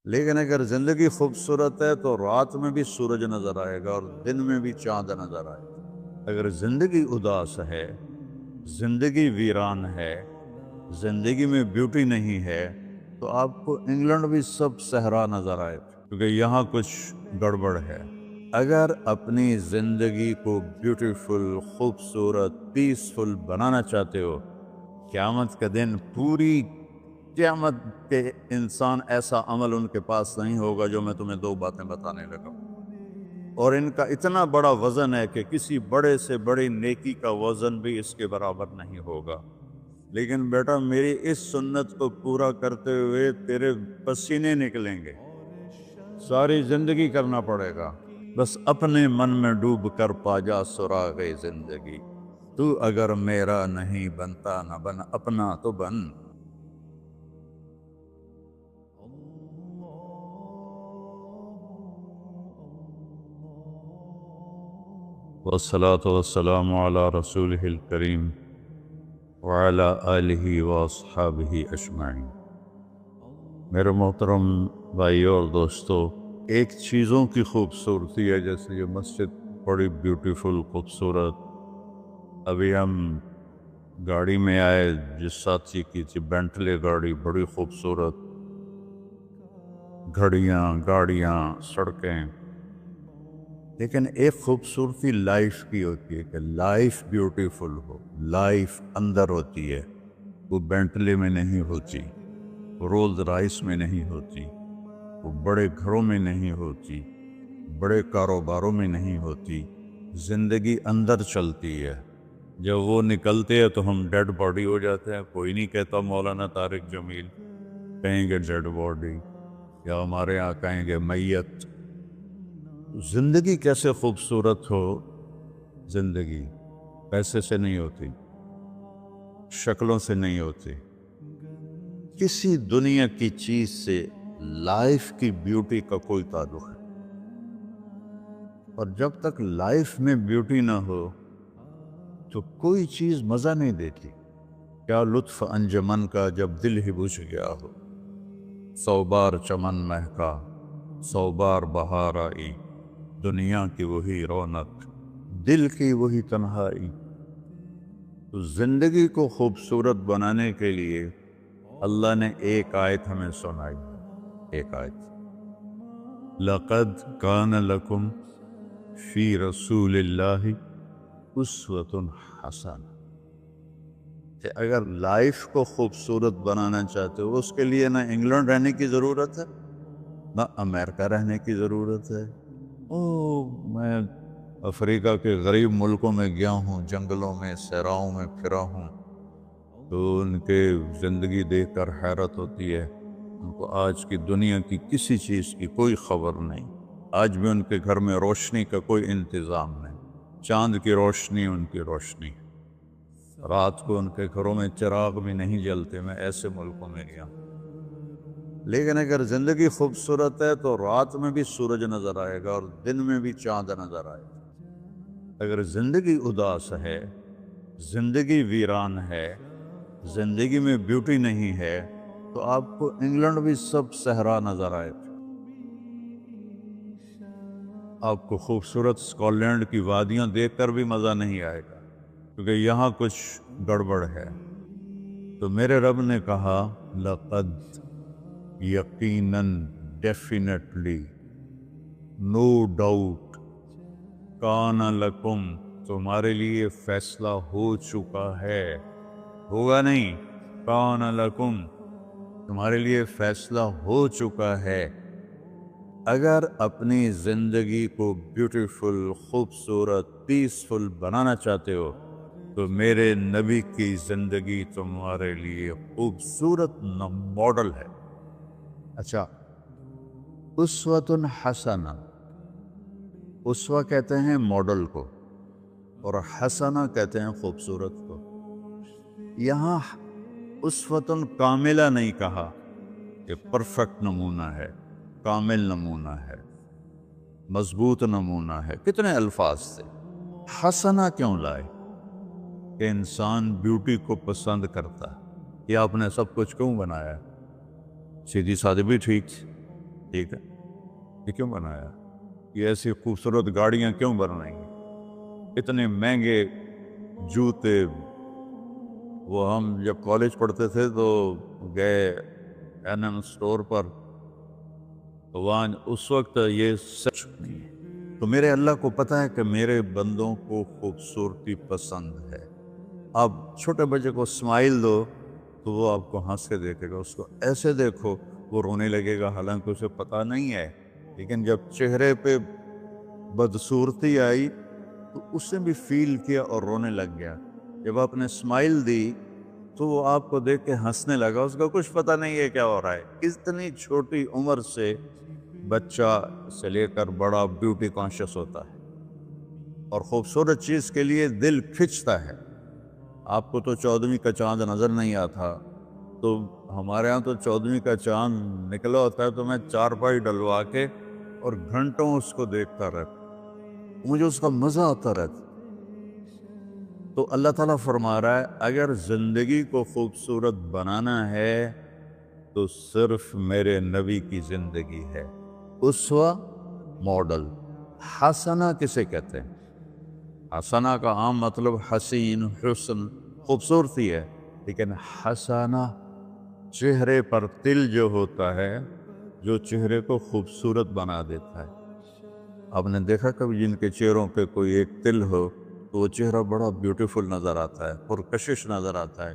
لیکن اگر زندگی خوبصورت ہے تو رات میں بھی سورج نظر آئے گا اور دن میں بھی چاند نظر آئے گا۔ اگر زندگی اداس ہے، زندگی ویران ہے، زندگی میں بیوٹی نہیں ہے، تو آپ کو انگلینڈ بھی سب صحرا نظر آئے، کیونکہ یہاں کچھ گڑبڑ ہے۔ اگر اپنی زندگی کو بیوٹیفل، خوبصورت، پیسفل بنانا چاہتے ہو، قیامت کا دن پوری قیامت کے انسان ایسا عمل ان کے پاس نہیں ہوگا جو میں تمہیں دو باتیں بتانے لگا ہوں، اور ان کا اتنا بڑا وزن ہے کہ کسی بڑے سے بڑی نیکی کا وزن بھی اس کے برابر نہیں ہوگا۔ لیکن بیٹا میری اس سنت کو پورا کرتے ہوئے تیرے پسینے نکلیں گے، ساری زندگی کرنا پڑے گا۔ بس اپنے من میں ڈوب کر پا جا سراغ زندگی، تو اگر میرا نہیں بنتا نہ بن اپنا تو بن۔ والصلاة والسلام على رسوله الكريم وعلى آلہ واصحابہ اجمعین۔ میرے محترم بھائیو اور دوستو، ایک چیزوں کی خوبصورتی ہے، جیسے یہ مسجد بڑی بیوٹیفل خوبصورت۔ ابھی ہم گاڑی میں آئے، جس ساتھی کی تھی بینٹلے گاڑی، بڑی خوبصورت، گھڑیاں، گاڑیاں، سڑکیں۔ لیکن ایک خوبصورتی لائف کی ہوتی ہے کہ لائف بیوٹیفل ہو، لائف اندر ہوتی ہے، وہ بینٹلے میں نہیں ہوتی، رولز رائس میں نہیں ہوتی، وہ بڑے گھروں میں نہیں ہوتی، بڑے کاروباروں میں نہیں ہوتی۔ زندگی اندر چلتی ہے۔ جب وہ نکلتے ہیں تو ہم ڈیڈ باڈی ہو جاتے ہیں۔ کوئی نہیں کہتا مولانا طارق جمیل، کہیں گے ڈیڈ باڈی، یا ہمارے یہاں کہیں گے میت۔ زندگی کیسے خوبصورت ہو؟ زندگی پیسے سے نہیں ہوتی، شکلوں سے نہیں ہوتی، کسی دنیا کی چیز سے لائف کی بیوٹی کا کوئی تعلق ہے۔ اور جب تک لائف میں بیوٹی نہ ہو تو کوئی چیز مزہ نہیں دیتی۔ کیا لطف انجمن کا جب دل ہی بجھ گیا ہو، 100 بار چمن مہکا، 100 بار بہار آئی، دنیا کی وہی رونق، دل کی وہی تنہائی۔ تو زندگی کو خوبصورت بنانے کے لیے اللہ نے ایک آیت ہمیں سنائی، ایک آیت، لَقَدْ كَانَ لَكُمْ فِي رَسُولِ اللَّهِ أُسْوَةٌ حَسَنَةٌ، کہ اگر لائف کو خوبصورت بنانا چاہتے ہو، اس کے لیے نہ انگلینڈ رہنے کی ضرورت ہے، نہ امریکہ رہنے کی ضرورت ہے۔ میں افریقہ کے غریب ملکوں میں گیا ہوں، جنگلوں میں، صحراؤں میں پھرا ہوں، تو ان کے زندگی دیکھ کر حیرت ہوتی ہے۔ ان کو آج کی دنیا کی کسی چیز کی کوئی خبر نہیں۔ آج بھی ان کے گھر میں روشنی کا کوئی انتظام نہیں، چاند کی روشنی ان کی روشنی، رات کو ان کے گھروں میں چراغ بھی نہیں جلتے۔ میں ایسے ملکوں میں گیا۔ لیکن اگر زندگی خوبصورت ہے تو رات میں بھی سورج نظر آئے گا اور دن میں بھی چاند نظر آئے گا۔ اگر زندگی اداس ہے، زندگی ویران ہے، زندگی میں بیوٹی نہیں ہے، تو آپ کو انگلینڈ بھی سب صحرا نظر آئے گا۔ آپ کو خوبصورت اسکاٹ لینڈ کی وادیاں دیکھ کر بھی مزہ نہیں آئے گا، کیونکہ یہاں کچھ گڑبڑ ہے۔ تو میرے رب نے کہا، لقد، یقیناً، ڈیفینیٹلی، نو ڈاؤٹ، کان لکم، تمہارے لیے فیصلہ ہو چکا ہے، ہوگا نہیں، کان لکم، تمہارے لیے فیصلہ ہو چکا ہے۔ اگر اپنی زندگی کو بیوٹیفل، خوبصورت، پیسفل بنانا چاہتے ہو تو میرے نبی کی زندگی تمہارے لیے خوبصورت ماڈل ہے۔ اچھا، اسوۃ حسنہ، اسوہ کہتے ہیں ماڈل کو، اور حسنہ کہتے ہیں خوبصورت کو۔ یہاں اسوۃ کاملہ نہیں کہا کہ پرفیکٹ نمونہ ہے، کامل نمونہ ہے، مضبوط نمونہ ہے، کتنے الفاظ سے۔ حسنہ کیوں لائے؟ کہ انسان بیوٹی کو پسند کرتا ہے۔ یہ آپ نے سب کچھ کیوں بنایا؟ سیدھی سادی بھی ٹھیک، ٹھیک ہے، یہ کیوں بنایا؟ یہ ایسی خوبصورت گاڑیاں کیوں بنائیں گے؟ اتنے مہنگے جوتے۔ وہ ہم جب کالج پڑھتے تھے تو گئے این اسٹور پر، تو وہاں اس وقت یہ سچ نہیں ہے۔ تو میرے اللہ کو پتہ ہے کہ میرے بندوں کو خوبصورتی پسند ہے۔ اب چھوٹے بچے کو اسمائل دو تو وہ آپ کو ہنس کے دیکھے گا، اس کو ایسے دیکھو وہ رونے لگے گا، حالانکہ اسے پتہ نہیں ہے۔ لیکن جب چہرے پہ بدصورتی آئی تو اس نے بھی فیل کیا اور رونے لگ گیا۔ جب آپ نے اسمائل دی تو وہ آپ کو دیکھ کے ہنسنے لگا، اس کا کچھ پتہ نہیں ہے کیا ہو رہا ہے۔ اتنی چھوٹی عمر سے بچہ سے لے کر بڑا بیوٹی کانشیس ہوتا ہے، اور خوبصورت چیز کے لیے دل کھنچتا ہے۔ آپ کو تو 14ویں کا چاند نظر نہیں آتا، تو ہمارے ہاں تو 14ویں کا چاند نکلا ہوتا ہے تو میں چارپائی ڈلوا کے اور گھنٹوں اس کو دیکھتا رہتا، مجھے اس کا مزہ آتا رہتا۔ تو اللہ تعالیٰ فرما رہا ہے اگر زندگی کو خوبصورت بنانا ہے تو صرف میرے نبی کی زندگی ہے۔ اسوہ، ماڈل۔ حسنہ کسے کہتے ہیں؟ حسنہ کا عام مطلب حسین، حسن، خوبصورتی ہے، لیکن حسنہ چہرے پر تل جو ہوتا ہے، جو چہرے کو خوبصورت بنا دیتا ہے۔ آپ نے دیکھا کبھی جن کے چہروں پہ کوئی ایک تل ہو تو وہ چہرہ بڑا بیوٹیفل نظر آتا ہے، پرکشش نظر آتا ہے۔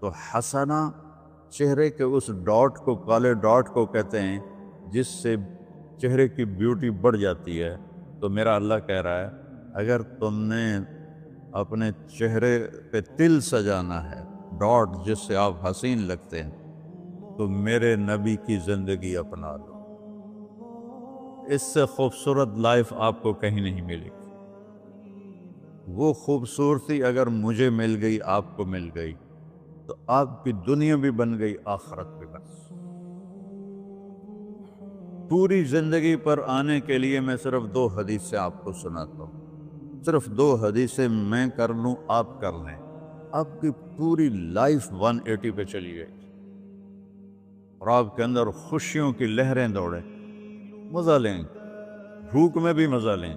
تو حسنہ چہرے کے اس ڈاٹ کو، کالے ڈاٹ کو کہتے ہیں جس سے چہرے کی بیوٹی بڑھ جاتی ہے۔ تو میرا اللہ کہہ رہا ہے اگر تم نے اپنے چہرے پہ تل سجانا ہے، ڈاٹ جس سے آپ حسین لگتے ہیں، تو میرے نبی کی زندگی اپنا لو۔ اس سے خوبصورت لائف آپ کو کہیں نہیں ملے گی۔ وہ خوبصورتی اگر مجھے مل گئی، آپ کو مل گئی، تو آپ کی دنیا بھی بن گئی، آخرت بھی بن گئی۔ پوری زندگی پر آنے کے لیے میں صرف 2 حدیثیں آپ کو سناتا ہوں، صرف 2 حدیثیں میں کر لوں، آپ کر لیں، آپ کی پوری لائف 180 پہ چلی گئی اور آپ کے اندر خوشیوں کی لہریں دوڑیں، مزہ لیں، بھوک میں بھی مزہ لیں۔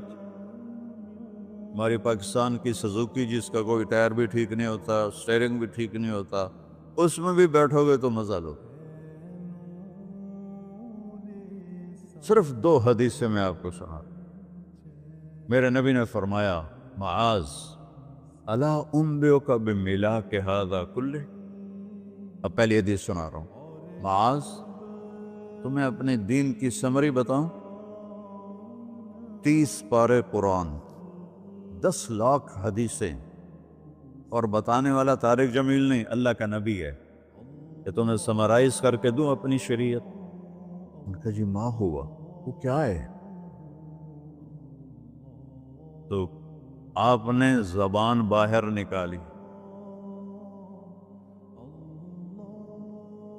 ہماری پاکستان کی سزوکی جس کا کوئی ٹائر بھی ٹھیک نہیں ہوتا، سٹیئرنگ بھی ٹھیک نہیں ہوتا، اس میں بھی بیٹھو گے تو مزہ لو۔ صرف 2 حدیثیں میں آپ کو سنا۔ میرے نبی نے فرمایا معاذ الا انبئک بملاک ھذا کلہ۔ اب پہلی حدیث سنا رہا ہوں، معاذ تمہیں اپنے دین کی سمری بتاؤں؟ 30 پارے قرآن، 10 لاکھ حدیثیں، اور بتانے والا طارق جمیل نہیں، اللہ کا نبی ہے، کہ تمہیں سمرائز کر کے دوں اپنی شریعت؟ ان کا جی ما ہوا، وہ کیا ہے؟ تو آپ نے زبان باہر نکالی،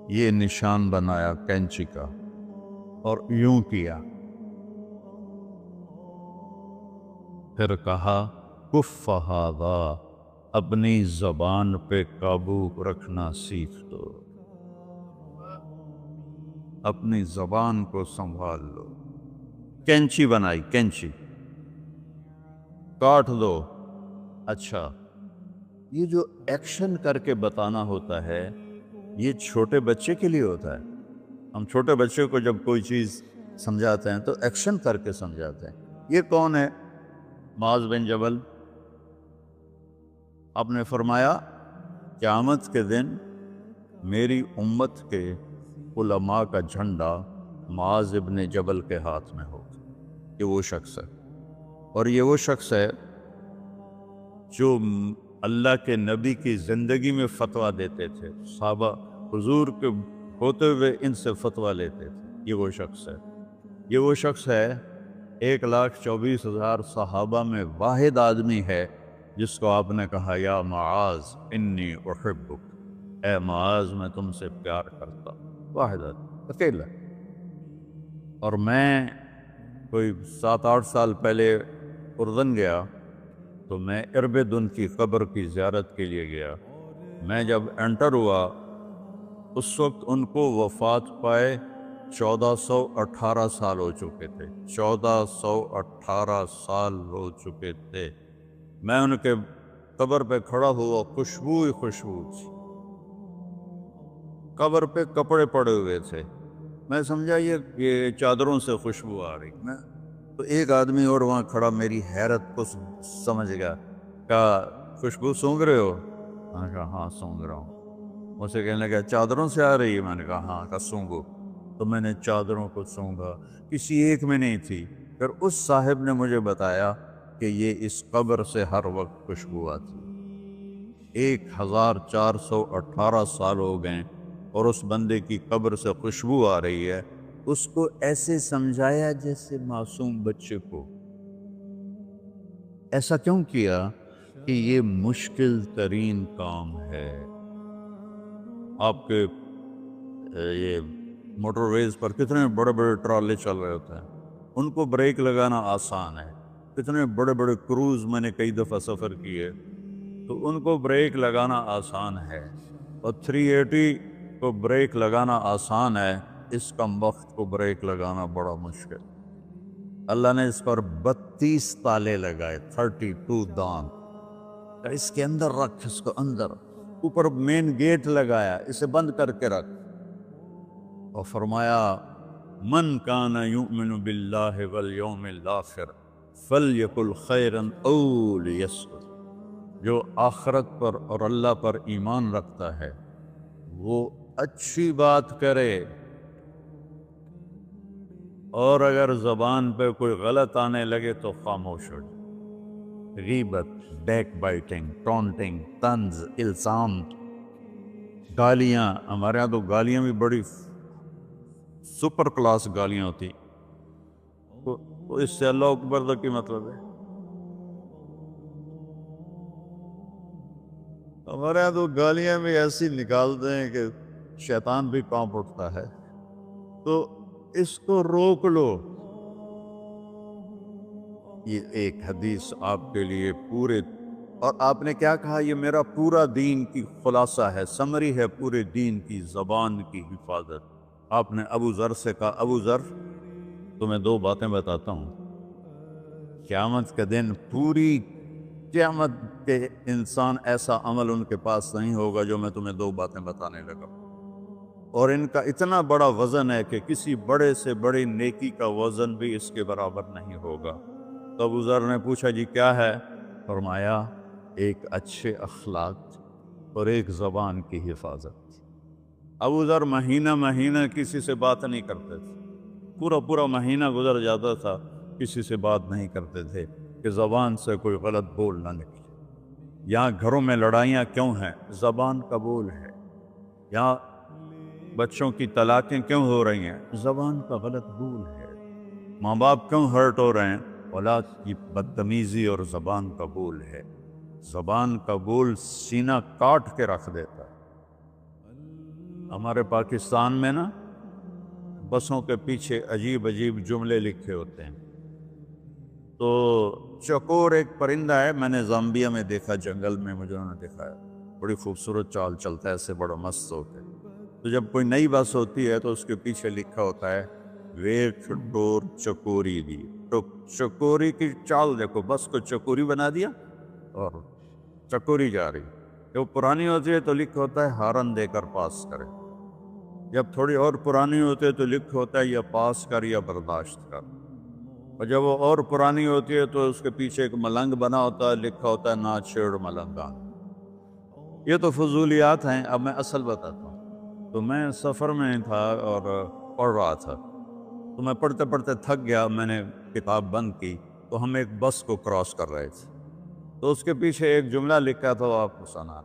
یہ نشان بنایا کینچی کا اور یوں کیا، پھر کہا کف ھذا، اپنی زبان پہ قابو رکھنا سیکھ دو، اپنی زبان کو سنبھال لو۔ کینچی بنائی، کینچی، کاٹ دو۔ اچھا، یہ جو ایکشن کر کے بتانا ہوتا ہے یہ چھوٹے بچے کے لیے ہوتا ہے۔ ہم چھوٹے بچے کو جب کوئی چیز سمجھاتے ہیں تو ایکشن کر کے سمجھاتے ہیں۔ یہ کون ہے؟ معاذ بن جبل۔ آپ نے فرمایا قیامت کے دن میری امت کے علماء کا جھنڈا معاذ بن جبل کے ہاتھ میں ہوگا۔ یہ وہ شخص ہے، اور یہ وہ شخص ہے جو اللہ کے نبی کی زندگی میں فتویٰ دیتے تھے، صحابہ حضور کے ہوتے ہوئے ان سے فتویٰ لیتے تھے۔ یہ وہ شخص ہے، یہ وہ شخص ہے 1,24,000 صحابہ میں واحد آدمی ہے جس کو آپ نے کہا یا معاذ انی احبک، اے معاذ میں تم سے پیار کرتا ہوں۔ واحد آدمی، اکیلا۔ اور میں کوئی 7-8 سال پہلے اردن گیا تو میں اربدن کی قبر کی زیارت کے لیے گیا۔ میں جب انٹر ہوا اس وقت ان کو وفات پائے 1418 سال ہو چکے تھے، 1418 سال ہو چکے تھے۔ میں ان کے قبر پہ کھڑا ہوا، خوشبو ہی خوشبو تھی، قبر پہ کپڑے پڑے ہوئے تھے، میں سمجھا یہ چادروں سے خوشبو آ رہی۔ میں تو ایک آدمی اور وہاں کھڑا میری حیرت کو سمجھ گیا، کہا خوشبو سونگ رہے ہو؟ میں نے کہا ہاں سونگ رہا ہوں۔ مجھ سے کہنے لگا چادروں سے آ رہی ہے؟ میں نے کہا ہاں۔ کہا سونگو۔ تو میں نے چادروں کو سونگا، کسی ایک میں نہیں تھی۔ پھر اس صاحب نے مجھے بتایا کہ یہ اس قبر سے ہر وقت خوشبو آتی، 1418 سال ہو گئے اور اس بندے کی قبر سے خوشبو آ رہی ہے۔ اس کو ایسے سمجھایا جیسے معصوم بچے کو۔ ایسا کیوں کیا؟ کہ یہ مشکل ترین کام ہے۔ آپ کے یہ موٹر ویز پر کتنے بڑے بڑے ٹرالے چل رہے ہوتے ہیں، ان کو بریک لگانا آسان ہے۔ کتنے بڑے بڑے کروز میں نے کئی دفعہ سفر کیے، تو ان کو بریک لگانا آسان ہے، اور 380 کو بریک لگانا آسان ہے، اس کم وقت کو بریک لگانا بڑا مشکل۔ اللہ نے اس پر 32 تالے لگائے، 32 دان، اس کے اندر رکھ، اس کو اندر، اوپر مین گیٹ لگایا، اسے بند کر کے رکھ، اور فرمایا من کان یؤمن باللہ والیوم الآخر فلیقل خیرا او لیسکت، جو آخرت پر اور اللہ پر ایمان رکھتا ہے وہ اچھی بات کرے، اور اگر زبان پہ کوئی غلط آنے لگے تو خاموش ہو جائے۔ غیبت، بیک بائٹنگ، ٹونٹنگ، طنز، الزام، گالیاں، ہمارے ہاں تو گالیاں بھی بڑی سپر کلاس گالیاں ہوتی، تو اس سے اللہ اکبر کا کی مطلب ہے؟ ہمارے یہاں تو گالیاں بھی ایسی نکالتے ہیں کہ شیطان بھی کانپ اٹھتا ہے۔ تو اس کو روک لو۔ یہ ایک حدیث آپ کے لیے پورے، اور آپ نے کیا کہا؟ یہ میرا پورا دین کی خلاصہ ہے، سمری ہے پورے دین کی، زبان کی حفاظت۔ آپ نے ابو ذر سے کہا ابو ذر تمہیں 2 باتیں بتاتا ہوں، قیامت کے دن پوری قیامت کے انسان ایسا عمل ان کے پاس نہیں ہوگا جو میں تمہیں 2 باتیں بتانے لگا، اور ان کا اتنا بڑا وزن ہے کہ کسی بڑے سے بڑی نیکی کا وزن بھی اس کے برابر نہیں ہوگا۔ تو ابو ذر نے پوچھا جی کیا ہے؟ فرمایا ایک اچھے اخلاق اور ایک زبان کی حفاظت۔ ابو ذر مہینہ مہینہ کسی سے بات نہیں کرتے تھے، پورا مہینہ گزر جاتا تھا کسی سے بات نہیں کرتے تھے کہ زبان سے کوئی غلط بول نہ نکلے۔ یہاں گھروں میں لڑائیاں کیوں ہیں؟ زبان کا بول ہے۔ یہاں بچوں کی طلاقیں کیوں ہو رہی ہیں؟ زبان کا غلط بول ہے۔ ماں باپ کیوں ہرٹ ہو رہے ہیں؟ اولاد کی بدتمیزی اور زبان کا بول ہے۔ زبان کا بول سینہ کاٹ کے رکھ دیتا ہے۔ ہمارے پاکستان میں نا بسوں کے پیچھے عجیب جملے لکھے ہوتے ہیں۔ تو چکور ایک پرندہ ہے، میں نے زامبیا میں دیکھا، جنگل میں مجھے انہوں نے دکھایا، بڑی خوبصورت چال چلتا ہے، ایسے بڑا مست ہو کے۔ تو جب کوئی نئی بس ہوتی ہے تو اس کے پیچھے لکھا ہوتا ہے ویٹ ڈور چکوری دی، تو چکوری کی چال دیکھو، بس کو چکوری بنا دیا اور چکوری جا رہی۔ جب پرانی ہوتی ہے تو لکھا ہوتا ہے ہارن دے کر پاس کرے، جب تھوڑی اور پرانی ہوتی ہے تو لکھا ہوتا ہے یا پاس کر یا برداشت کر، اور جب وہ اور پرانی ہوتی ہے تو اس کے پیچھے ایک ملنگ بنا ہوتا ہے، لکھا ہوتا ہے نہ چھیڑ ملنگان۔ یہ تو فضولیات ہیں، اب میں اصل بتاتا ہوں۔ تو میں سفر میں تھا اور پڑھ رہا تھا، تو میں پڑھتے پڑھتے تھک گیا، میں نے کتاب بند کی، تو ہم ایک بس کو کراس کر رہے تھے، تو اس کے پیچھے ایک جملہ لکھا تھا، وہ آپ کو سنا،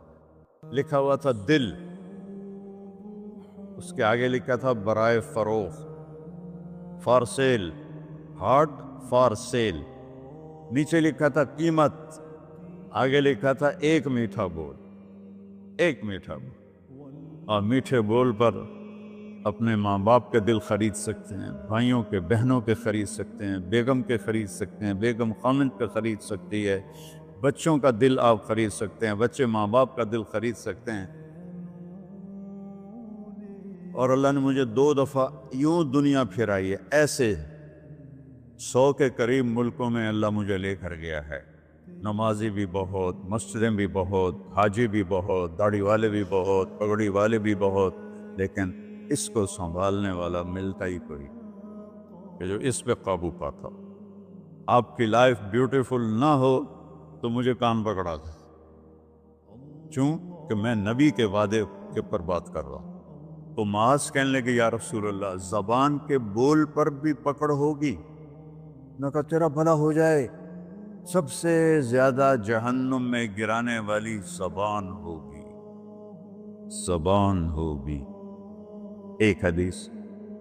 لکھا ہوا تھا دل، اس کے آگے لکھا تھا برائے فروخت، for sale, heart for sale, نیچے لکھا تھا قیمت، آگے لکھا تھا ایک میٹھا بول، ایک میٹھا بول۔ اور میٹھے بول پر اپنے ماں باپ کے دل خرید سکتے ہیں، بھائیوں کے، بہنوں کے خرید سکتے ہیں، بیگم کے خرید سکتے ہیں، بیگم خامند کا خرید سکتی ہے، بچوں کا دل آپ خرید سکتے ہیں، بچے ماں باپ کا دل خرید سکتے ہیں، اور اللہ نے مجھے 2 دفعہ یوں دنیا پھرائی ہے، ایسے 100 کے قریب ملکوں میں اللہ مجھے لے کر گیا ہے، نمازی بھی بہت، مسجدیں بھی بہت، حاجی بھی بہت، داڑھی والے بھی بہت، پگڑی والے بھی بہت، لیکن اس کو سنبھالنے والا ملتا ہی کوئی کہ جو اس پہ قابو پاتا ہو۔ آپ کی لائف بیوٹیفل نہ ہو تو مجھے کان پکڑا دے، کیوں کہ میں نبی کے وعدے کے پر بات کر رہا ہوں۔ تو معاذ کہنے لگے یا رسول اللہ زبان کے بول پر بھی پکڑ ہوگی؟ میں کہا تیرا بھلا ہو جائے، سب سے زیادہ جہنم میں گرانے والی زبان ہوگی، زبان ہوگی۔ ایک حدیث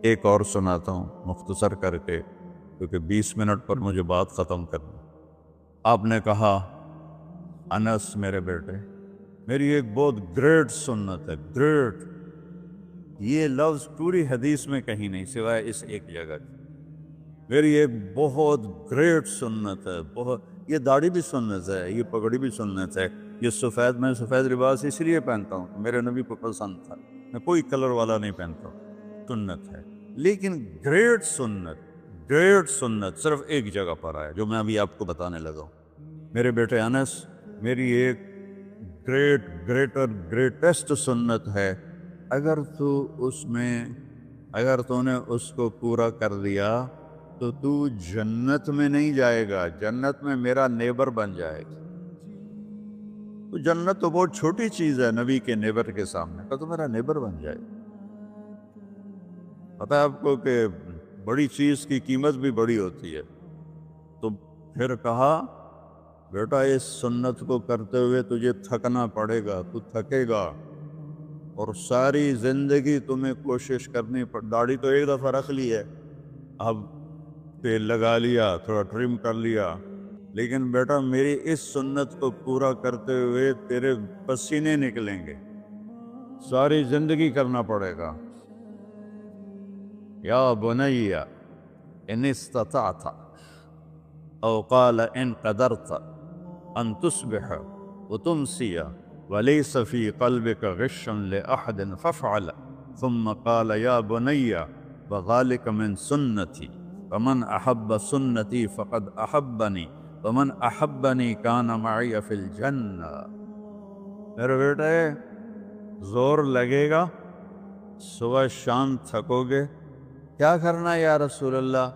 ایک اور سناتا ہوں مختصر کر کے، کیونکہ 20 منٹ پر مجھے بات ختم کرنی۔ آپ نے کہا انس میرے بیٹے، میری ایک بہت گریٹ سنت ہے، گریٹ، یہ لفظ پوری حدیث میں کہیں نہیں سوائے اس ایک جگہ کی۔ میری ایک بہت گریٹ سنت ہے، بہت، یہ داڑھی بھی سنت ہے، یہ پگڑی بھی سنت ہے، یہ سفید، میں سفید لباس اس لیے پہنتا ہوں کہ میرے نبی کو پسند تھا، میں کوئی کلر والا نہیں پہنتا ہوں، سنت ہے۔ لیکن گریٹ سنت، گریٹ سنت صرف ایک جگہ پر آیا جو میں ابھی آپ کو بتانے لگا ہوں۔ میرے بیٹے انس، میری ایک گریٹسٹ سنت ہے، اگر تو نے اس کو پورا کر دیا تو تو جنت میں نہیں جائے گا، جنت میں میرا نیبر بن جائے گا۔ تو جنت تو بہت چھوٹی چیز ہے نبی کے نیبر کے سامنے، تو میرا نیبر بن جائے گا۔ پتہ ہے آپ کو کہ بڑی چیز کی قیمت بھی بڑی ہوتی ہے۔ تو پھر کہا بیٹا اس سنت کو کرتے ہوئے تجھے تھکنا پڑے گا، تو تھکے گا، اور ساری زندگی تمہیں کوشش کرنی داڑھی تو ایک دفعہ رکھ لی ہے، اب تیل لگا لیا، تھوڑا ٹرم کر لیا، لیکن بیٹا میری اس سنت کو پورا کرتے ہوئے تیرے پسینے نکلیں گے، ساری زندگی کرنا پڑے گا۔ یا بنی ان استطعت او قال ان قدرت ان تصبح وتمسی وليس في قلبك غش لأحد فافعل، ثم قال يا بني وذلك من سنتي فمن أحب سنتي فقد أحبني ومن أحبني كان معي في الجنة۔ میرے بیٹے زور لگے گا، صبح شام تھکو گے، کیا کرنا ہے یا رسول اللہ؟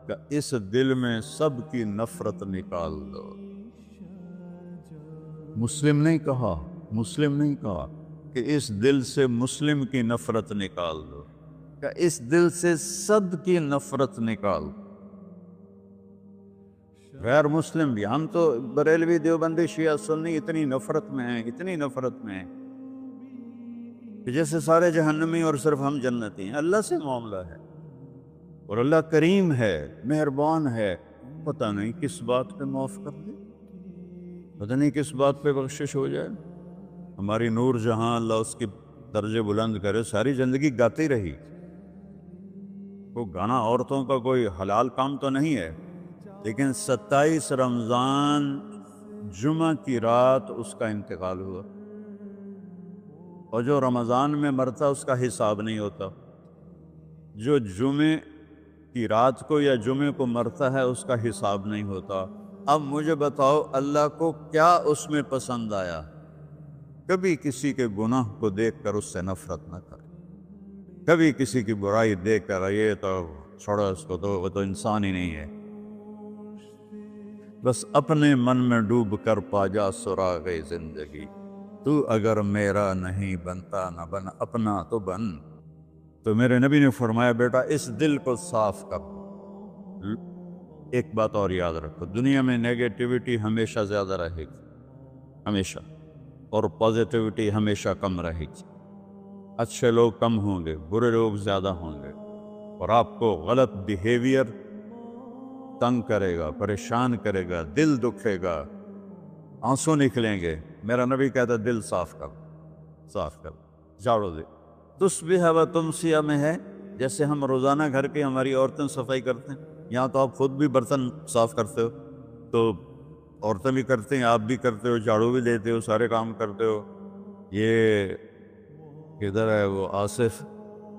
کہ اس دل میں سب کی نفرت نکال دو۔ مسلم نہیں کہا کہ اس دل سے مسلم کی نفرت نکال دو، کہ اس دل سے سب کی نفرت نکال دو۔ غیر مسلم بھی، ہم تو بریلوی دیوبندی شیعہ سنی اتنی نفرت میں ہیں، اتنی نفرت میں ہیں کہ جیسے سارے جہنمی اور صرف ہم جنتی ہیں۔ اللہ سے معاملہ ہے، اور اللہ کریم ہے، مہربان ہے، پتہ نہیں کس بات پہ معاف کر دے، پتہ نہیں کس بات پہ بخشش ہو جائے۔ ہماری نور جہاں، اللہ اس کی درجے بلند کرے، ساری زندگی گاتی رہی۔ وہ گانا عورتوں کا کوئی حلال کام تو نہیں ہے، لیکن 27 رمضان جمعہ کی رات اس کا انتقال ہوا، اور جو رمضان میں مرتا اس کا حساب نہیں ہوتا، جو جمعے کی رات کو یا جمعے کو مرتا ہے اس کا حساب نہیں ہوتا۔ اب مجھے بتاؤ اللہ کو کیا اس میں پسند آیا؟ کبھی کسی کے گناہ کو دیکھ کر اس سے نفرت نہ کرے، کبھی کسی کی برائی دیکھ کر یہ تو چھوڑو اس کو، تو وہ تو انسان ہی نہیں ہے۔ بس اپنے من میں ڈوب کر پا جا سراغ زندگی، تو اگر میرا نہیں بنتا نہ بن اپنا تو بن۔ تو میرے نبی نے فرمایا بیٹا اس دل کو صاف کر۔ ایک بات اور یاد رکھو، دنیا میں نیگیٹیوٹی ہمیشہ زیادہ رہے گی، ہمیشہ، اور پازیٹیوٹی ہمیشہ کم رہے گی۔ اچھے لوگ کم ہوں گے، برے لوگ زیادہ ہوں گے، اور آپ کو غلط بیہیویئر تنگ کرے گا، پریشان کرے گا، دل دکھے گا، آنسو نکلیں گے۔ میرا نبی کہتا دل صاف کر، صاف کر، جھاڑو دے۔ تصبح و تمسیہ میں ہے، جیسے ہم روزانہ گھر کے ہماری عورتیں صفائی کرتے ہیں، یہاں تو آپ خود بھی برتن صاف کرتے ہو، تو عورتیں بھی کرتے ہیں، آپ بھی کرتے ہو، جھاڑو بھی دیتے ہو، سارے کام کرتے ہو۔ یہ کدھر ہے وہ آصف؟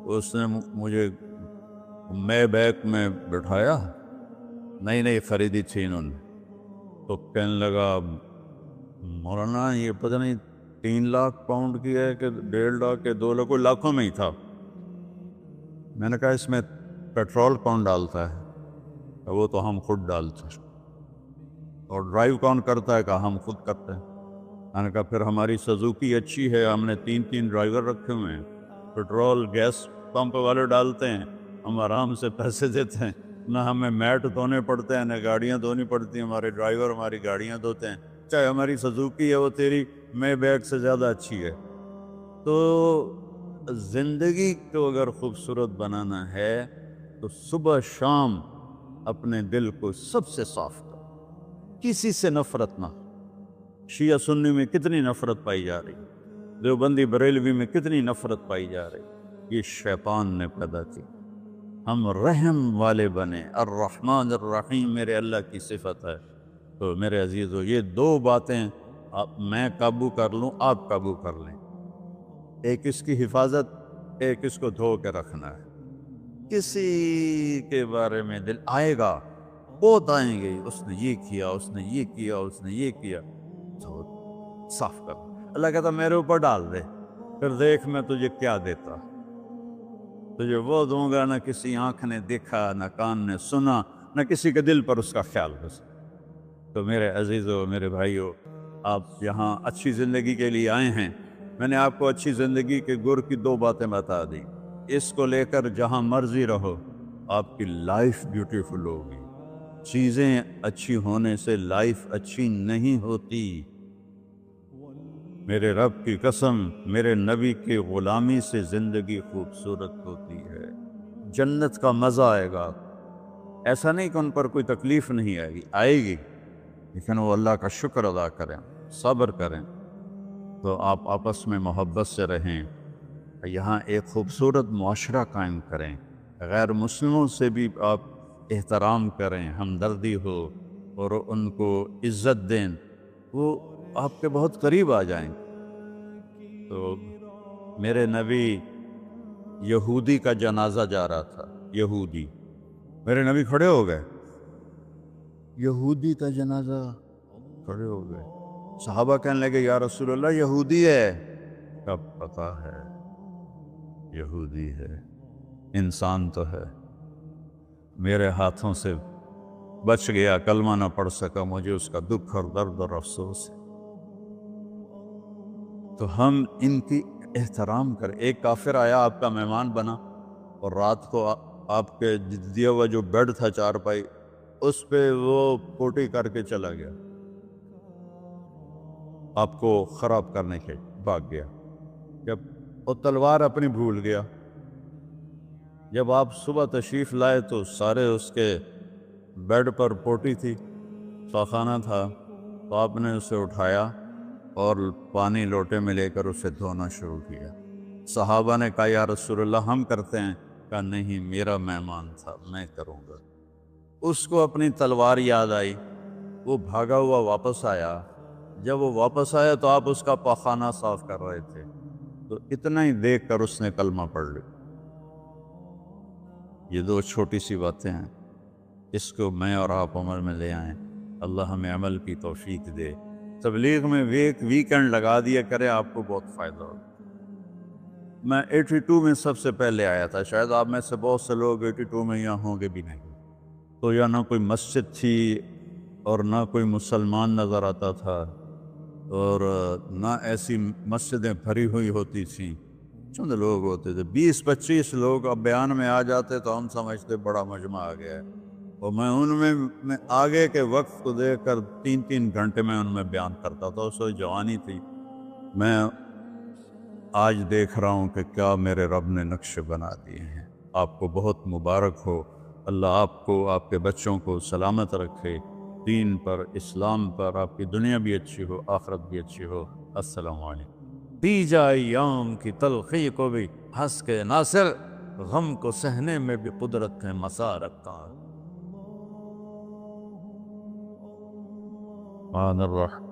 اس نے مجھے میں بیک میں بٹھایا، نئی نئی خریدی تھی انہوں نے، تو کہنے لگا مولانا یہ پتہ نہیں 3 لاکھ پاؤنڈ کی ہے کہ 1.5 لاکھ کے 2 لاکھ، کوئی لاکھوں میں ہی تھا۔ میں نے کہا اس میں پیٹرول کون ڈالتا ہے؟ وہ تو ہم خود ڈالتے ہیں۔ اور ڈرائیو کون کرتا ہے؟ کہ ہم خود کرتے ہیں۔ میں نے کہا پھر ہماری سزوکی اچھی ہے، ہم نے 3 ڈرائیور رکھے ہوئے ہیں، پیٹرول گیس پمپ والے ڈالتے ہیں، ہم آرام سے پیسے دیتے ہیں، نہ ہمیں میٹ دھونے پڑتے ہیں، نہ گاڑیاں دھونی پڑتی ہیں، ہمارے ڈرائیور ہماری گاڑیاں دھوتے ہیں، چاہے ہماری سزوکی ہے وہ تیری میں بیگ سے زیادہ اچھی ہے۔ تو زندگی کو اگر خوبصورت بنانا ہے تو صبح شام اپنے دل کو سب سے صاف کرو، کسی سے نفرت نہ۔ شیعہ سنی میں کتنی نفرت پائی جا رہی، دیوبندی بریلوی میں کتنی نفرت پائی جا رہی، یہ شیطان نے پیدا کی۔ ہم رحم والے بنے، الرحمن الرحیم میرے اللہ کی صفت ہے۔ تو میرے عزیزو یہ 2 باتیں میں قابو کر لوں، آپ قابو کر لیں، ایک اس کی حفاظت، ایک اس کو دھو کے رکھنا ہے۔ کسی کے بارے میں دل آئے گا، بہت آئیں گے، اس نے یہ کیا، اس نے یہ کیا، اس نے یہ کیا، تو صاف کر۔ اللہ کہتا میرے اوپر ڈال دے، پھر دیکھ میں تجھے کیا دیتا، تجھے وہ دوں گا نہ کسی آنکھ نے دیکھا، نہ کان نے سنا، نہ کسی کے دل پر اس کا خیال بس۔ تو میرے عزیزو، میرے بھائیو، آپ یہاں اچھی زندگی کے لیے آئے ہیں۔ میں نے آپ کو اچھی زندگی کے گر کی 2 باتیں بتا دی، اس کو لے کر جہاں مرضی رہو، آپ کی لائف بیوٹیفل ہوگی۔ چیزیں اچھی ہونے سے لائف اچھی نہیں ہوتی۔ میرے رب کی قسم، میرے نبی کی غلامی سے زندگی خوبصورت ہوتی ہے، جنت کا مزہ آئے گا۔ ایسا نہیں کہ ان پر کوئی تکلیف نہیں آئے گی، آئے گی، لیکن وہ اللہ کا شکر ادا کریں، صبر کریں۔ تو آپ آپس میں محبت سے رہیں، یہاں ایک خوبصورت معاشرہ قائم کریں، غیر مسلموں سے بھی آپ احترام کریں، ہمدردی ہو اور ان کو عزت دیں، وہ آپ کے بہت قریب آ جائیں۔ تو میرے نبی یہودی کا جنازہ جا رہا تھا، یہودی، میرے نبی کھڑے ہو گئے، یہودی کا جنازہ، کھڑے ہو گئے۔ صحابہ کہنے لگے یا رسول اللہ یہودی ہے، کب پتا ہے یہودی ہے، انسان تو ہے، میرے ہاتھوں سے بچ گیا، کلمہ نہ پڑھ سکا، مجھے اس کا دکھ اور درد اور افسوس ہے۔ تو ہم ان کی احترام کریں۔ ایک کافر آیا، آپ کا مہمان بنا، اور رات کو آپ کے دیا ہوا جو بیڈ تھا چارپائی، اس پہ وہ پوٹی کر کے چلا گیا، آپ کو خراب کرنے کے بھاگ گیا۔ جب وہ تلوار اپنی بھول گیا، جب آپ صبح تشریف لائے تو سارے اس کے بیڈ پر پوٹی تھی، خانہ تھا، تو آپ نے اسے اٹھایا اور پانی لوٹے میں لے کر اسے دھونا شروع کیا۔ صحابہ نے کہا یا رسول اللہ ہم کرتے ہیں، کہا نہیں میرا مہمان تھا، میں کروں گا۔ اس کو اپنی تلوار یاد آئی، وہ بھاگا ہوا واپس آیا۔ جب وہ واپس آیا تو آپ اس کا پاخانہ صاف کر رہے تھے، تو اتنا ہی دیکھ کر اس نے کلمہ پڑھ لیا۔ یہ 2 چھوٹی سی باتیں ہیں، اس کو میں اور آپ عمل میں لے آئیں، اللہ ہمیں عمل کی توفیق دے۔ تبلیغ میں ویکنڈ لگا دیا کرے، آپ کو بہت فائدہ ہوگا۔ میں 82 میں سب سے پہلے آیا تھا، شاید آپ میں سے بہت سے لوگ 82 میں یہاں ہوں گے بھی نہیں۔ تو یا نہ کوئی مسجد تھی اور نہ کوئی مسلمان نظر آتا تھا، اور نہ ایسی مسجدیں بھری ہوئی ہوتی تھیں، چند لوگ ہوتے تھے، 20-25 لوگ۔ اب بیان میں آ جاتے تو ہم سمجھتے بڑا مجمع آ گیا ہے، اور میں ان میں آگے کے وقت کو دیکھ کر 3 گھنٹے میں ان میں بیان کرتا تھا۔ اس وقت جوانی تھی۔ میں آج دیکھ رہا ہوں کہ کیا میرے رب نے نقشے بنا دیے ہیں۔ آپ کو بہت مبارک ہو، اللہ آپ کو، آپ کے بچوں کو سلامت رکھے، دین پر، اسلام پر، آپ کی دنیا بھی اچھی ہو، آخرت بھی اچھی ہو۔ السلام علیکم۔ پی جائے ایام کی تلخی کو بھی ہنس کے ناصر، غم کو سہنے میں بھی قدرت کے مسا رکھا۔ الرحمن الرحیم۔